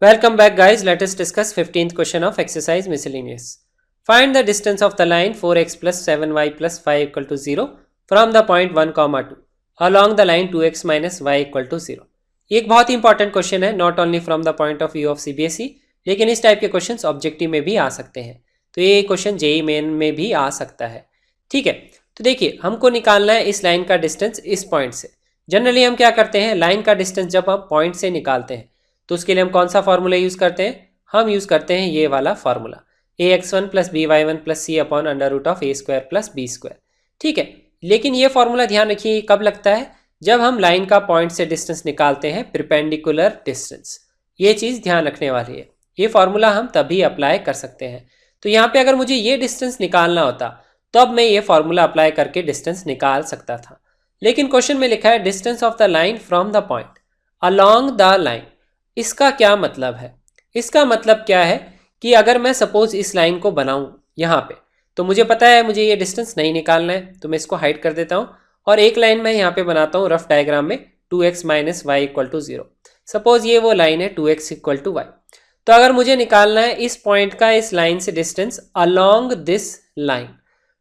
Welcome back guys, let us discuss 15th question of exercise miscellaneous. Find the distance of the line 4x plus 7y plus 5 equal to 0 from the point 1, 2 along the line 2x minus y equal to 0. ये एक बहुत ही important question है, not only from the point of view of CBSE, लेकिन इस type के question objective में भी आ सकते हैं. तो ये क्वेश्चन जेईई मेन में भी आ सकता है. ठीक है, तो देखिए हमको निकालना है इस लाइन का डिस्टेंस इस पॉइंट से. जनरली हम क्या करते हैं, लाइन का डिस्टेंस जब हम पॉइंट से निकालते हैं तो उसके लिए हम कौन सा फॉर्मूला यूज करते हैं, हम यूज करते हैं ये वाला formula ax1 plus b y one plus c upon under root of a square plus b square. ठीक है, लेकिन ये फॉर्मूला ध्यान रखिए कब लगता है, जब हम लाइन का पॉइंट से डिस्टेंस निकालते हैं, परपेंडिकुलर डिस्टेंस. ये चीज ध्यान रखने वाली है. ये फॉर्मूला हम तभी अप्लाई कर सकते हैं. तो यहाँ पे अगर मुझे ये डिस्टेंस निकालना होता तब मैं ये फॉर्मूला अप्लाई करके डिस्टेंस निकाल सकता था, लेकिन क्वेश्चन में लिखा है distance of the line from the point along the line. इसका क्या मतलब है, इसका मतलब क्या है कि अगर मैं सपोज इस लाइन को बनाऊं यहाँ पे, तो मुझे पता है मुझे ये डिस्टेंस नहीं निकालना है, तो मैं इसको हाइड कर देता हूँ और एक लाइन मैं यहाँ पे बनाता हूँ रफ डायग्राम में 2x minus y equal to 0. Suppose ये वो लाइन है 2x इक्वल टू वाई. तो अगर मुझे निकालना है इस पॉइंट का इस लाइन से distance along this line,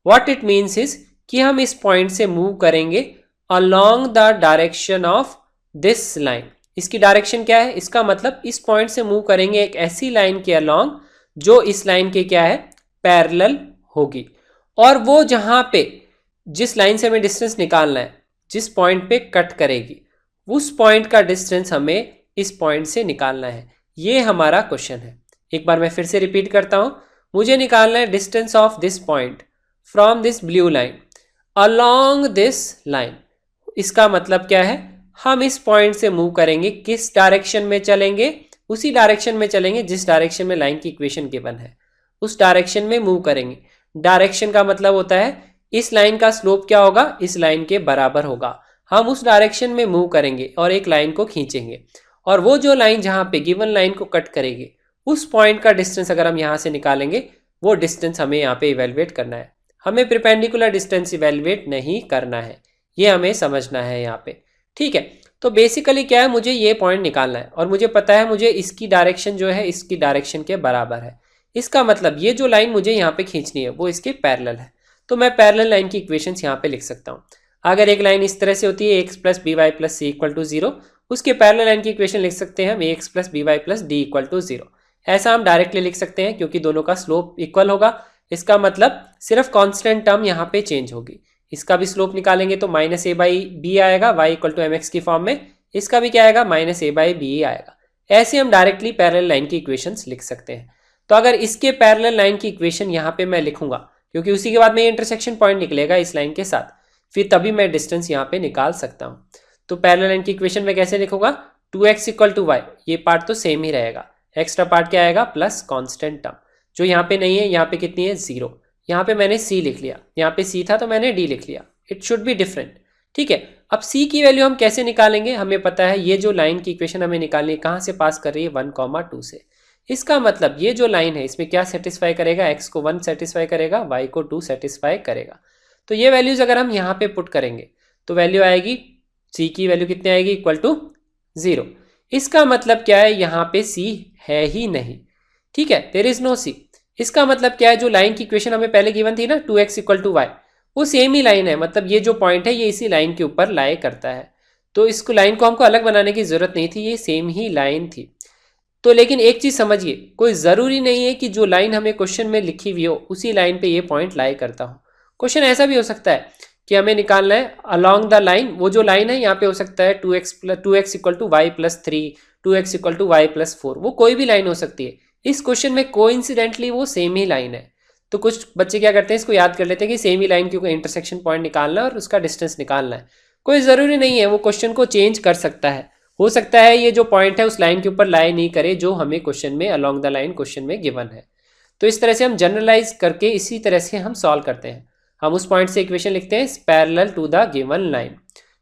what it means is कि हम इस पॉइंट से मूव करेंगे along the direction of this line. इसकी डायरेक्शन क्या है, इसका मतलब इस पॉइंट से मूव करेंगे एक ऐसी लाइन के अलोंग जो इस लाइन के क्या है, पैरेलल होगी. और वो जहां पे जिस लाइन से हमें डिस्टेंस निकालना है, जिस पॉइंट पे कट करेगी, उस पॉइंट का डिस्टेंस हमें इस पॉइंट से निकालना है. ये हमारा क्वेश्चन है. एक बार मैं फिर से रिपीट करता हूं, मुझे निकालना है distance of this point from this blue line along this line. इसका मतलब क्या है, हम इस पॉइंट से मूव करेंगे, किस डायरेक्शन में चलेंगे, उसी डायरेक्शन में चलेंगे जिस डायरेक्शन में लाइन की इक्वेशन गिवन है, उस डायरेक्शन में मूव करेंगे. डायरेक्शन का मतलब होता है इस लाइन का स्लोप क्या होगा, इस लाइन के बराबर होगा. हम उस डायरेक्शन में मूव करेंगे और एक लाइन को खींचेंगे, और वो जो लाइन जहां पे गिवन लाइन को कट करेगी, उस पॉइंट का डिस्टेंस अगर हम यहां से निकालेंगे, वो डिस्टेंस हमें यहाँ पे इवेलुएट करना है. हमें परपेंडिकुलर डिस्टेंस इवेलुएट नहीं करना है, ये हमें समझना है यहाँ पे. ठीक है, तो बेसिकली क्या है, मुझे ये पॉइंट निकालना है और मुझे पता है मुझे इसकी डायरेक्शन जो है इसकी डायरेक्शन के बराबर है. इसका मतलब ये जो लाइन मुझे यहाँ पे खींचनी है वो इसके पैरेलल है. तो मैं पैरेलल लाइन की इक्वेशंस यहाँ पे लिख सकता हूँ. अगर एक लाइन इस तरह से होती है x plus b y plus c equal to 0, उसके पैरेलल लाइन की इक्वेशन लिख सकते हैं हम x plus b y plus d equal to 0. ऐसा हम डायरेक्टली लिख सकते हैं क्योंकि दोनों का स्लोप इक्वल होगा. इसका मतलब सिर्फ कॉन्स्टेंट टर्म यहाँ पे चेंज होगी. इसका भी स्लोप निकालेंगे तो माइनस ए बाई बी आएगा y equal to m x की फॉर्म में. इसका भी क्या आएगा, माइनस ए बाई बी आएगा. ऐसे हम डायरेक्टली पैरेलल लाइन की इक्वेशंस लिख सकते हैं. तो अगर इसके पैरेलल लाइन की इक्वेशन यहाँ पे मैं लिखूंगा, क्योंकि उसी के बाद में इंटरसेक्शन पॉइंट निकलेगा इस लाइन के साथ, फिर तभी मैं डिस्टेंस यहाँ पे निकाल सकता हूँ. तो पैरेलल लाइन की इक्वेशन में कैसे लिखूंगा, 2x इक्वल टू वाई, ये पार्ट तो सेम ही रहेगा, एक्स्ट्रा पार्ट क्या आएगा, प्लस कॉन्स्टेंट टर्म जो यहाँ पे नहीं है, यहाँ पे कितनी है 0. यहाँ पे मैंने c लिख लिया, यहाँ पे c था तो मैंने d लिख लिया. It should be different. ठीक है, अब c की वैल्यू हम कैसे निकालेंगे, हमें पता है ये जो लाइन की इक्वेशन हमें निकालनी है कहाँ से पास कर रही है, 1, 2 से. इसका मतलब ये जो लाइन है इसमें क्या सेटिस्फाई करेगा, x को 1 सेटिस्फाई करेगा, y को 2 सेटिस्फाई करेगा. तो ये वैल्यूज अगर हम यहाँ पे पुट करेंगे तो वैल्यू आएगी, c की वैल्यू कितनी आएगी, इक्वल टू 0. इसका मतलब क्या है, यहाँ पे c है ही नहीं. ठीक है, देयर इज नो c. इसका मतलब क्या है, जो लाइन की इक्वेशन हमें पहले गिवन थी ना 2x इक्वल टू वाई, वो सेम ही लाइन है. मतलब ये जो पॉइंट है ये इसी लाइन के ऊपर लाई करता है. तो इसको लाइन को हमको अलग बनाने की जरूरत नहीं थी, ये सेम ही लाइन थी. तो लेकिन एक चीज समझिए, कोई जरूरी नहीं है कि जो लाइन हमें क्वेश्चन में लिखी हुई हो उसी लाइन पे ये पॉइंट लाई करता हो. क्वेश्चन ऐसा भी हो सकता है कि हमें निकालना है अलोंग द लाइन, वो जो लाइन है यहाँ पे हो सकता है 2x equal to y plus 3, 2x equal to y plus 4, वो कोई भी लाइन हो सकती है. इस क्वेश्चन में कोइंसिडेंटली वो सेम ही लाइन है. तो कुछ बच्चे क्या करते हैं, इसको याद कर लेते हैं कि सेम ही लाइन क्योंकि इंटरसेक्शन पॉइंट निकालना है और उसका डिस्टेंस निकालना है. कोई ज़रूरी नहीं है, वो क्वेश्चन को चेंज कर सकता है. हो सकता है ये जो पॉइंट है उस लाइन के ऊपर लाई नहीं करे जो हमें क्वेश्चन में अलोंग द लाइन क्वेश्चन में गिवन है. तो इस तरह से हम जनरलाइज करके इसी तरह से हम सॉल्व करते हैं. हम उस पॉइंट से इक्वेशन लिखते हैं parallel to the given line.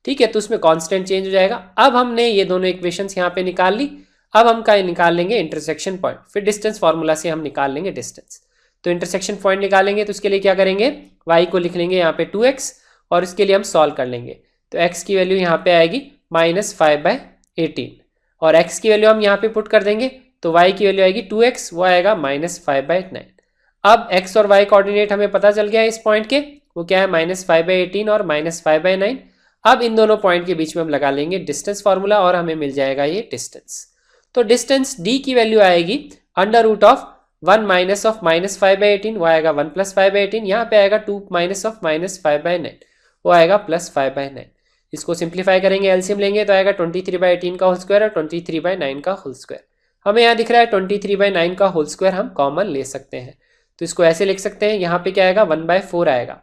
ठीक है, तो उसमें कॉन्स्टेंट चेंज हो जाएगा. अब हमने ये दोनों इक्वेशंस यहाँ पे निकाल ली. अब हम क्या निकाल लेंगे, इंटरसेक्शन पॉइंट. फिर डिस्टेंस फार्मूला से हम निकाल लेंगे डिस्टेंस. तो इंटरसेक्शन पॉइंट निकालेंगे तो उसके लिए क्या करेंगे, y को लिख लेंगे यहाँ पे 2x और इसके लिए हम सॉल्व कर लेंगे. तो x की वैल्यू यहाँ पे आएगी -5/18 और x की वैल्यू हम यहाँ पे पुट कर देंगे, तो y की वैल्यू आएगी 2x, वो आएगा -5/9। अब x और y कोऑर्डिनेट हमें पता चल गया है इस पॉइंट के, वो क्या है -5/18 और -5/9। अब इन दोनों पॉइंट के बीच में हम लगा लेंगे डिस्टेंस फार्मूला और हमें मिल जाएगा ये डिस्टेंस। तो डिस्टेंस d की वैल्यू आएगी √1 माइनस ऑफ -5/18, वो आएगा 1 + 5/18। यहाँ पे आएगा 2 माइनस ऑफ -5/9, वो आएगा +5/9। इसको सिंप्लीफाई करेंगे, एलसीएम लेंगे तो आएगा 23/18 का होल स्क्वायर और 23/9 का होल स्क्वायर। हमें यहाँ दिख रहा है 23/9 का होल स्क्वायर हम कॉमन ले सकते हैं, तो इसको ऐसे लिख सकते हैं। यहाँ पे क्या आएगा 1/4 आएगा,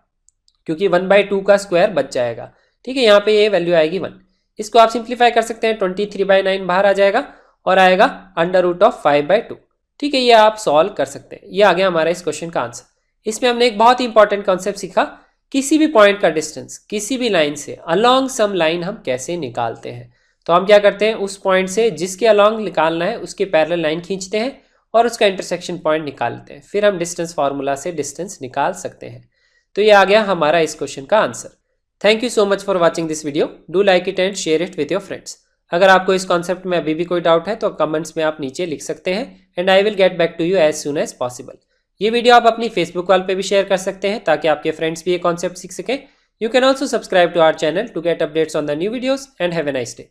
क्योंकि 1/2 का स्क्वायर बच जाएगा। ठीक है, यहाँ पे ये वैल्यू आएगी 1। इसको आप सिंप्लीफाई कर सकते हैं, 23/9 बाहर आ जाएगा और आएगा √5/2। ठीक है, ये आप सॉल्व कर सकते हैं। ये आ गया हमारा इस क्वेश्चन का आंसर। इसमें हमने एक बहुत ही इंपॉर्टेंट कॉन्सेप्ट सीखा, किसी भी पॉइंट का डिस्टेंस किसी भी लाइन से अलोंग सम लाइन हम कैसे निकालते हैं। तो हम क्या करते हैं, उस पॉइंट से जिसके अलोंग निकालना है उसके पैरेलल लाइन खींचते हैं और उसका इंटरसेक्शन पॉइंट निकाल लेते हैं, फिर हम डिस्टेंस फार्मूला से डिस्टेंस निकाल सकते हैं। तो ये आ गया हमारा इस क्वेश्चन का answer. Thank you so much for watching this video. Do like it and share it with your friends. अगर आपको इस कॉन्सेप्ट में अभी भी कोई डाउट है तो कमेंट्स में आप नीचे लिख सकते हैं and I will get back to you as soon as possible. ये वीडियो आप अपनी फेसबुक वॉल पे भी शेयर कर सकते हैं ताकि आपके फ्रेंड्स भी ये कॉन्सेप्ट सीख सकें। You can also subscribe to our channel to get updates on the new videos and have a nice day.